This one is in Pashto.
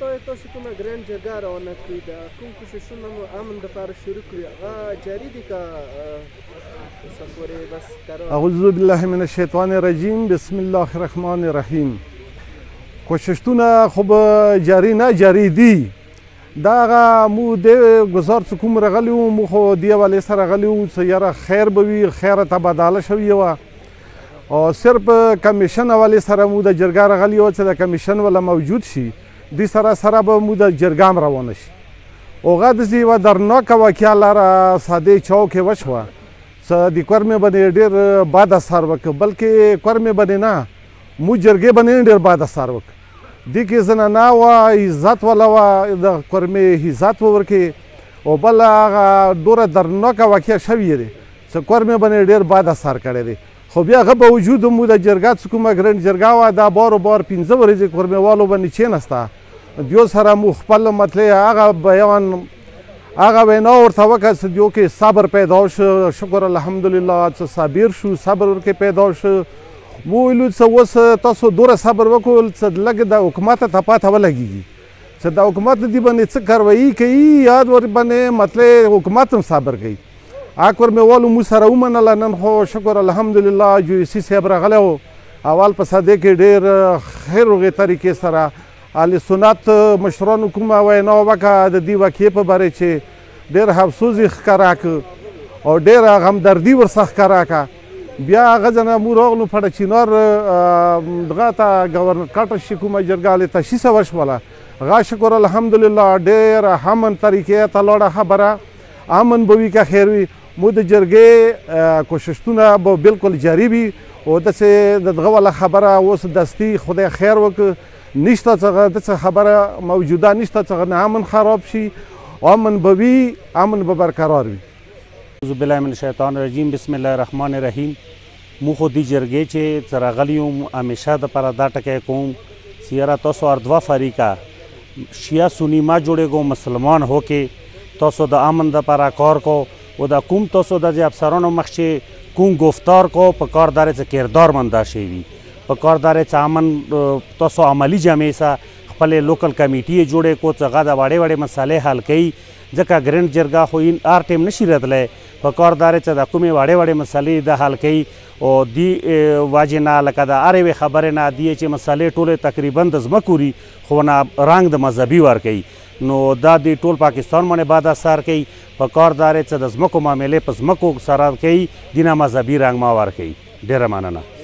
ته تاسو کومه ګرینډ جرګه روانه کړې ده کوم کوششونه مو امن دپاره شروع کړي هغه جاري دي که اوسه پورې بس قرار اعوذ بالله من الشیطان الرجیم بسم الله الرحمن الرحیم کوششونه خو به جاري نه جاري دي دا هغه مو د ګزار څه کوم راغلي وو مو خو دې حوالې سره راغلي وو چې یاره خیر به وي خیره تبادله شوې وه او صرف کمیشن حوالې سره مو د جرګه راغلي وه چې د کمیشن والا موجود شي دې سره سره به مو د جرګه هم روانه شي هغه داسې یوه درناکه واقعه لاره سادې چوک کې وشوه چې د کورمې باندې ډېر بد اثر وکړ بلکې کورمې باندې نه مو جرګې باندې ډېر بد اثر وکړ دې کې زنانه وه عزت والا وه د کورمې عزت ورکړي او بل هغه دومره درناکه واقعه شوې دی چې کورمې باندې ډېر بد اثر کړی دی خو بیا هغه باوجود مو د جرګه څه کومه ګرینډ جرګه وه دا بار و بار 15 ورځې کورمېوالو باندې کېناسته دیو سره مو خپل مطلب هغه بیان هغه وینا ورته وکړه چې دیو کې صبر پیدا شو شکر الحمدلله چې صابر شو صبر ورکې پیدا شو مو ویلو چې اوس تاسو دومره صبر وکړو چې لږ د حکومت ته پاته ولګېږي چې د حکومت دې باندې څه کاروایي کوي یاد ور باندې مطلب حکومت هم صبر کوي هغه کورمېوالو مو سره ومنله نن خو شکر الحمدلله جویسي صاحب راغلی و اول په سادې کې ډېر خیر هغې طریقې سره اهل سنت مشرانو کومه وینا وکړه د دې واقعې په باره چې ډېر افسوس یې ښکاره کړ او ډېره غمدردي ورڅخه ښکاره کړه بیا هغه ځنه مو راغلو پړه چینار دغه ته ګورنر کاټه شي کومه جرګه هلې تشخیصه وشوله هغه شکر الحمدلله ډېر امن طریقې ته لاړه خبره امن به وي که خیر وي مو د جرګې کوششونه به بالکل جاري وي او داسې د دغه والا خبره اوس دستي خدای خیر وکړي نشته څه داسې خبره موجوده نشته څه نه امن خراب شي امن به وي امن به برقرار وي اعوذ بالله من الشیطان الرجیم بسم الله الرحمن الرحیم مو خو دې جرګې چې راغلی یم همیشه دپاره دا ټکی کوم چې یاره تاسو هر دوه فریقه شیعه سني ما جوړېږو مسلمان هو کې تاسو د امن دپاره کار کو و د کوم تاسو د افسرانو مخ چې کوم گفتار کو په کار داره چې کردار منده شي وي په کار داره چې امن تاسو عملی جامع سه خپل لوکل کمیټي جوړې کو چې هغه د وړې وړې مسالې حل کوي ځکه ګرینډ جرګه خو هر ټیم نشي راتلی په کار داره چې د کومې وړې وړې مسالې د حل کوي او دې واجې نه لکه د هرې یوې خبرې نه دې چې مسالې ټولې تقریبا د ځمکو وي خو نه رنګ د مذهبي ورکوي نو دا د ټول پاکستان باندې بد اثر کوي په کار داره چې د ځمکو معاملې په ځمکو سره کوي دینه مذهبي رنګ ما ورکوي ډېره مننه